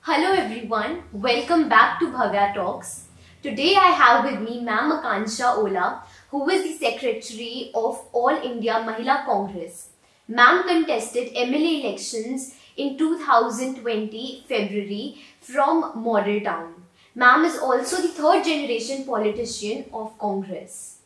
Hello everyone, welcome back to Bhavya Talks. Today I have with me Ma'am Akanksha Ola, who is the Secretary of All India Mahila Congress. Ma'am contested MLA elections in 2020 February from Model Town. Ma'am is also the third generation politician of Congress.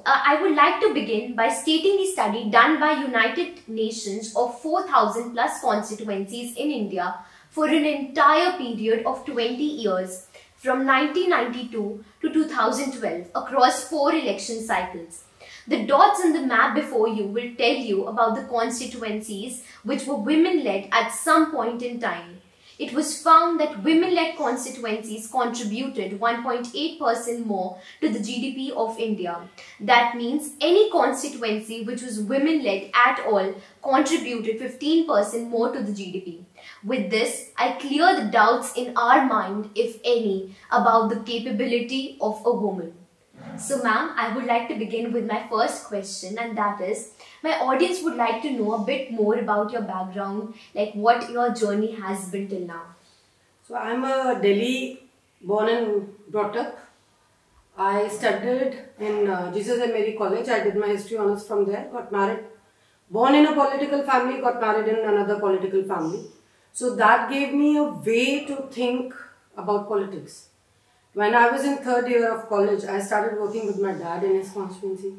I would like to begin by stating the study done by United Nations of 4,000 plus constituencies in India for an entire period of 20 years from 1992 to 2012 across 4 election cycles. The dots on the map before you will tell you about the constituencies which were women-led at some point in time. It was found that women-led constituencies contributed 1.8% more to the GDP of India. That means any constituency which was women-led at all contributed 15% more to the GDP. With this, I clear the doubts in our mind, if any, about the capability of a woman. So ma'am, I would like to begin with my first question, and that is, my audience would like to know a bit more about your background, like what your journey has been till now. So I'm a Delhi born and brought up. I studied in Jesus and Mary College. I did my history honors from there, got married. Born in a political family, got married in another political family. So that gave me a way to think about politics. When I was in third year of college, I started working with my dad in his constituency.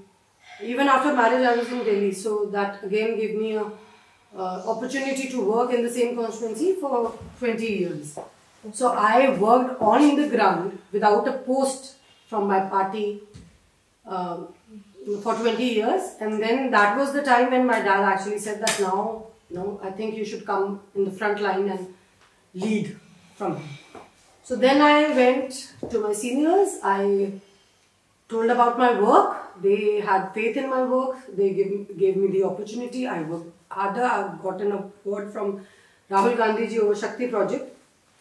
Even after marriage, I was in Delhi, so that again gave me a opportunity to work in the same constituency for 20 years. So I worked on the ground without a post from my party for 20 years, and then that was the time when my dad actually said that now, I think you should come in the front line and lead from here. So then I went to my seniors, I told about my work, they had faith in my work, they gave me the opportunity, I worked harder, I've gotten a award from Rahul Gandhi ji over Shakti project,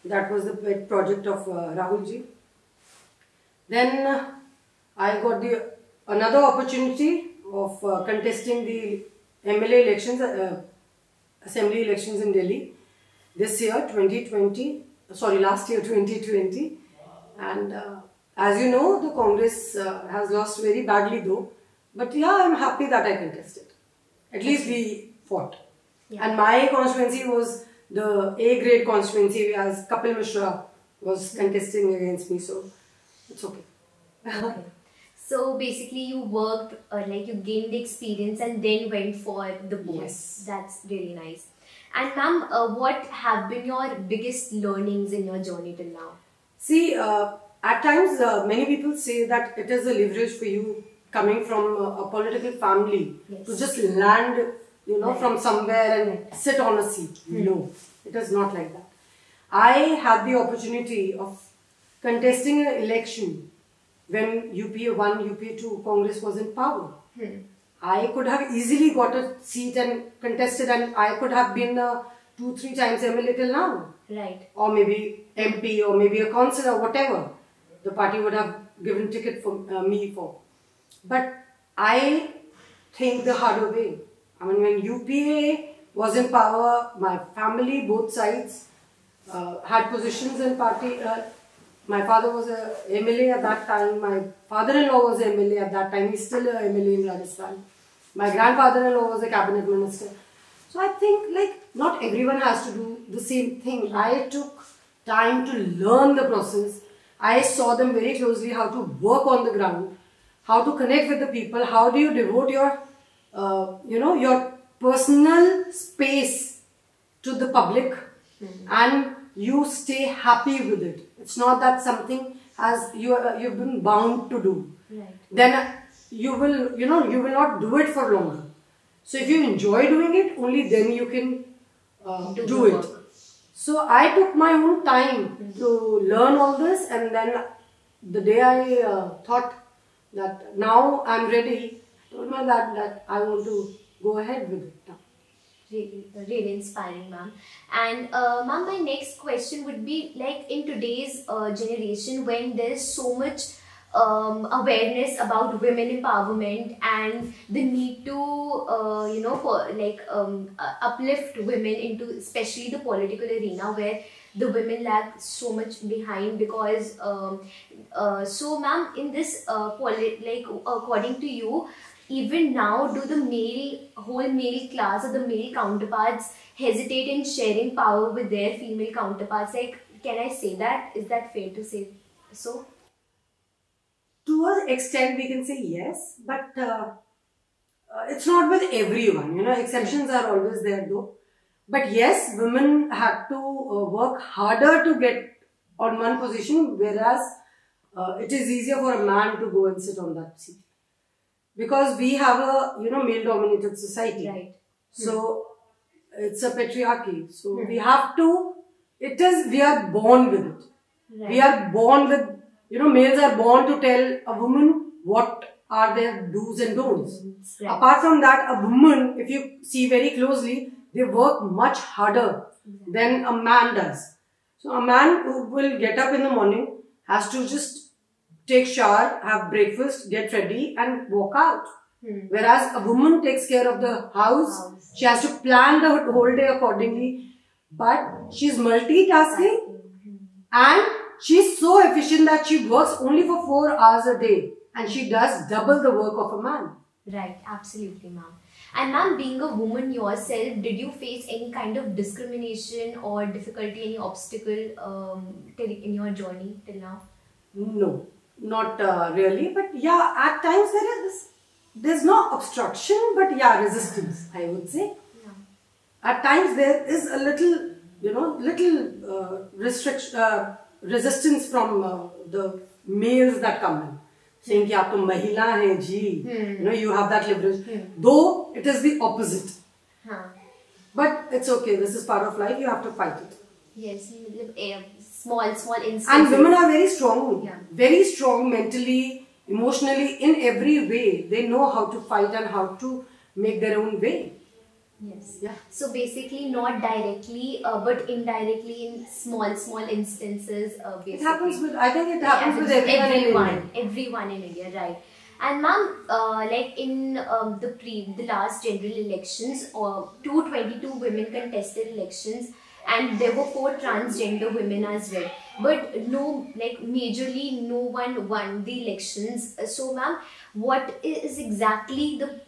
that was the pet project of Rahul ji. Then I got another opportunity of contesting the MLA elections, assembly elections in Delhi this year 2020, and as you know, the Congress has lost very badly though, but yeah, I'm happy that I contested. At least we fought. Yeah. And my constituency was the A grade constituency, as Kapil Mishra was contesting against me, so it's okay. Okay. So basically you worked, you gained experience and then went for the post. Yes. That's really nice. And ma'am, what have been your biggest learnings in your journey till now? See, at times many people say that it is a leverage for you coming from a political family, yes, to just land, from somewhere and sit on a seat. No, it is not like that. I had the opportunity of contesting an election when UPA 1, UPA 2 Congress was in power. I could have easily got a seat and contested, and I could have been 2-3 times MLA till now. Right. Or maybe MP, or maybe a councillor, whatever the party would have given ticket for me for. But I think the harder way. I mean, when UPA was in power, my family, both sides, had positions in party. My father was a MLA at that time. My father-in-law was a MLA at that time. He's still a MLA in Rajasthan. My grandfather-in-law was a cabinet minister. So I think not everyone has to do the same thing. I took time to learn the process. I saw them very closely, how to work on the ground, how to connect with the people, how do you devote your, your personal space to the public, and you stay happy with it. It's not that something as you've been bound to do. Right. Then you will, you will not do it for longer. So if you enjoy doing it, only then you can do it. So I took my own time to learn all this, and then the day I thought that now I'm ready, I told my dad that I want to go ahead with it now. Really inspiring, ma'am. And ma'am, my next question would be, in today's generation, when there is so much awareness about women empowerment and the need to uplift women into especially the political arena, where the women lag so much behind because so ma'am, in this like according to you, even now do the whole male class or the male counterparts hesitate in sharing power with their female counterparts? Like, can I say that? Is that fair to say so? To an extent, we can say yes, but it's not with everyone. You know, exceptions are always there though. But yes, women have to work harder to get on one position, whereas it is easier for a man to go and sit on that seat. Because we have a, you know, male-dominated society. Right. So, it's a patriarchy. So, we have to, we are born with it. Right. We are born with, you know, males are born to tell a woman what are their do's and don'ts. Right. Apart from that, a woman, if you see very closely, they work much harder than a man does. So, a man who will get up in the morning has to just take shower, have breakfast, get ready and walk out. Whereas a woman takes care of the house, she has to plan the whole day accordingly, but she's multitasking and she's so efficient that she works only for 4 hours a day and she does double the work of a man. Right, absolutely, ma'am. And ma'am, being a woman yourself, did you face any kind of discrimination or difficulty, any obstacle in your journey till now? No, not really, but yeah, at times there's no obstruction, but yeah, resistance, I would say. Yeah. At times there is a little, you know, resistance from the males that come in, saying कि आप तो महिला हैं जी, you know, you have that liberation. Though it is the opposite. But it's okay, this is part of life, you have to fight it. Yes, small instances. And women are very strong, Yeah. very strong mentally, emotionally, in every way. They know how to fight and how to make their own way. Yes. Yeah. So basically, not directly, but indirectly in small instances. Basically. It happens with, I think it happens with everyone in India. Everyone in India, right? And ma'am, like in the last general elections, 222 women contested elections, and there were 4 transgender women as well. But no, like majorly, no one won the elections. So ma'am, what is exactly the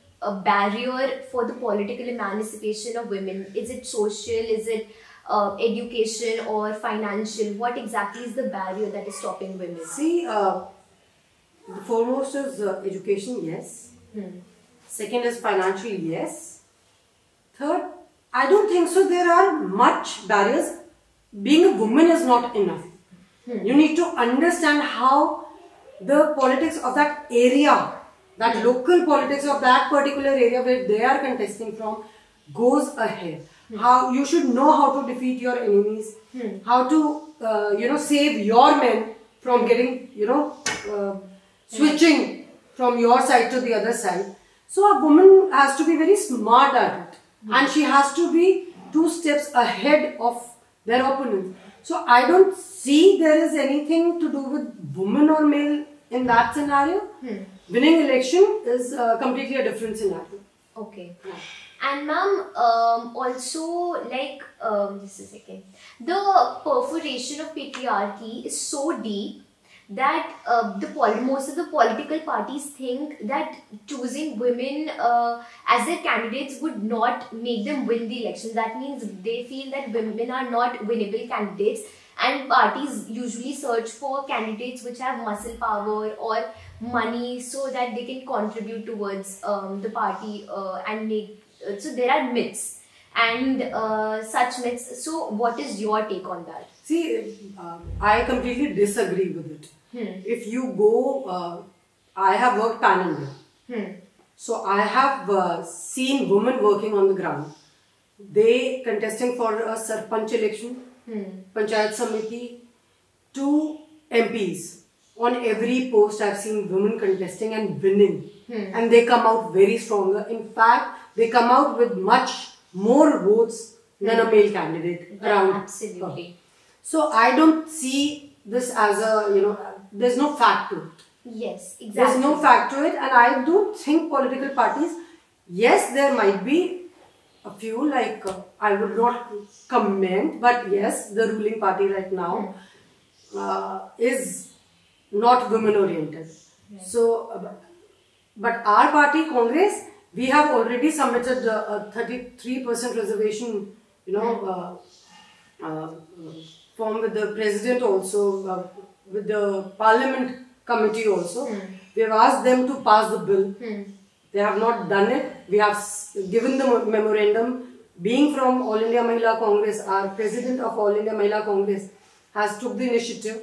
barrier for the political emancipation of women? Is it social? Is it education or financial? What exactly is the barrier that is stopping women? See, the foremost is education, yes. Second is financial, yes. Third, I don't think so. There are much barriers. Being a woman is not enough. You need to understand how the politics of that area, that local politics of that particular area where they are contesting from goes ahead. How you should know how to defeat your enemies, how to you know, save your men from getting, you know, switching from your side to the other side. So a woman has to be very smart at it, and she has to be 2 steps ahead of their opponents. So I don't see there is anything to do with woman or male in that scenario. Winning election is completely a different scenario. Okay. And ma'am, also like, just a second, the perforation of patriarchy is so deep that most of the political parties think that choosing women as their candidates would not make them win the election. That means they feel that women are not winnable candidates, and parties usually search for candidates which have muscle power or money so that they can contribute towards the party and make. So there are myths and such myths. So what is your take on that? See, I completely disagree with it. If you go, I have worked pan-India. So I have seen women working on the ground. They contesting for a Sarpanch election, Panchayat Samiti, 2 MPs. On every post I've seen women contesting and winning. And they come out very stronger. In fact, they come out with much more votes than a male candidate around. Absolutely. So I don't see this as a, you know, there's no fact to it. Yes, exactly. There's no fact to it, and I don't think political parties, yes, there might be a few, like I would not comment, but yes, the ruling party right now is not women oriented. Right. So, but our party, Congress, we have already submitted a 33% reservation, form with the president also, with the parliament committee also. We have asked them to pass the bill. They have not done it. We have given the memorandum. Being from All India Mahila Congress, our president of All India Mahila Congress has took the initiative,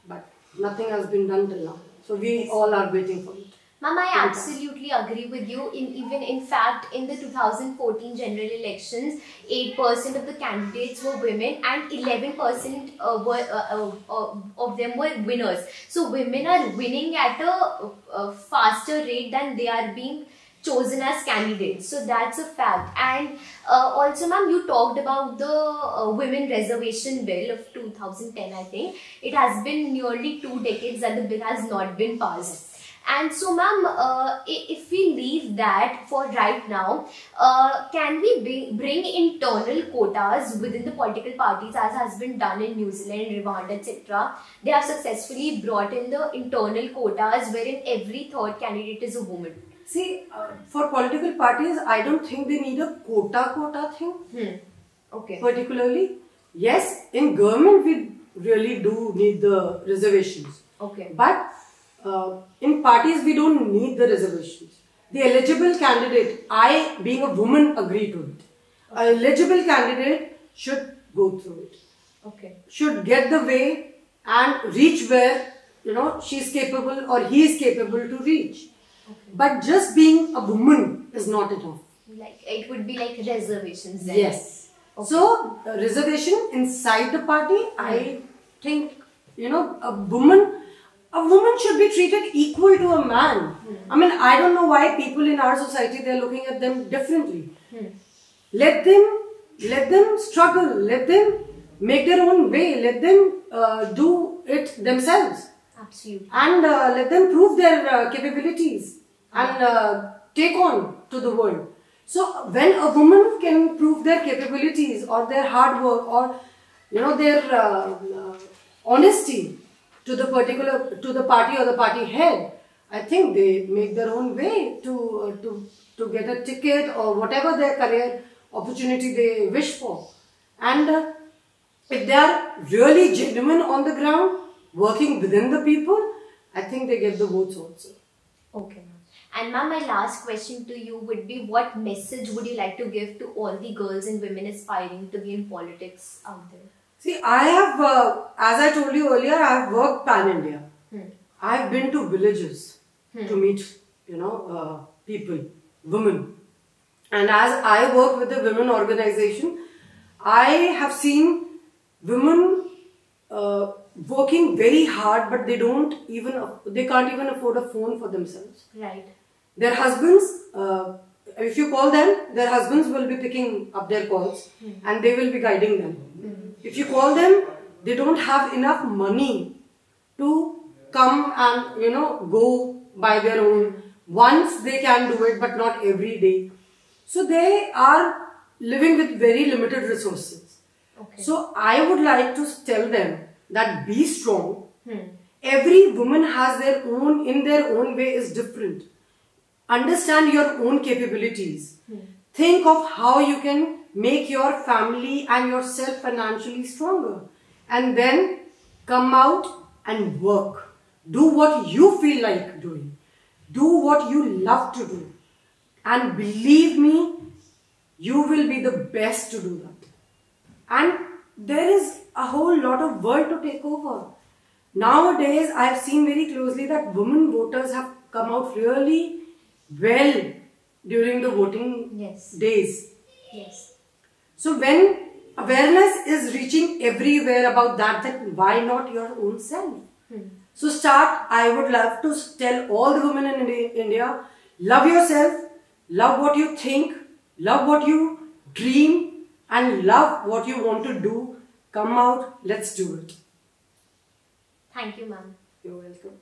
but nothing has been done till now. So we all are waiting for it. Ma'am, I absolutely agree with you. In fact, in the 2014 general elections, 8% of the candidates were women and 11% of them were winners. So women are winning at a faster rate than they are being chosen as candidates. So that's a fact. And also, ma'am, you talked about the women reservation bill of 2010, I think. It has been nearly 2 decades that the bill has not been passed. And so, ma'am, if we leave that for right now, can we bring internal quotas within the political parties, as has been done in New Zealand, Rwanda, etc.? They have successfully brought in the internal quotas wherein every third candidate is a woman. See, for political parties, I don't think they need a quota thing. Okay. Particularly, yes, in government we really do need the reservations. Okay. But in parties we don't need the reservations. The eligible candidate, I being a woman agree to it. An eligible candidate should go through it. Okay. Should get the way and reach where she's capable or he is capable to reach. Okay. But just being a woman is not enough. Like it would be like reservations then. Yes. Okay. So reservation inside the party, I think a woman should be treated equal to a man. I mean, I don't know why people in our society, they're looking at them differently. Let them struggle, let them make their own way, let them do it themselves. Absolutely. And let them prove their capabilities and take on to the world. So when a woman can prove their capabilities or their hard work or their honesty to the party or the party head, I think they make their own way to get a ticket or whatever their career opportunity they wish for. And if they are really genuine on the ground, working within the people, I think they get the votes also. Okay, ma'am. And ma'am, my last question to you would be, what message would you like to give to all the girls and women aspiring to be in politics out there? See, I have, as I told you earlier, I have worked pan-India. I have been to villages to meet, people, women. And as I work with the women organization, I have seen women working very hard, but they can't even afford a phone for themselves. Right. Their husbands, if you call them, their husbands will be picking up their calls and they will be guiding them. If you call them, they don't have enough money to come and, go by their own. Once they can do it, but not every day. So they are living with very limited resources. Okay. So I would like to tell them that be strong. Every woman has their own, in their own way is different. Understand your own capabilities. Think of how you can make your family and yourself financially stronger. And then come out and work. Do what you feel like doing. Do what you love to do. And believe me, you will be the best to do that. And there is a whole lot of world to take over. Nowadays, I have seen very closely that women voters have come out really well during the voting days. Yes. So when awareness is reaching everywhere about that, then why not your own self? So I would love to tell all the women in India, love yourself, love what you think, love what you dream, and love what you want to do. Come out, let's do it. Thank you, ma'am. You're welcome.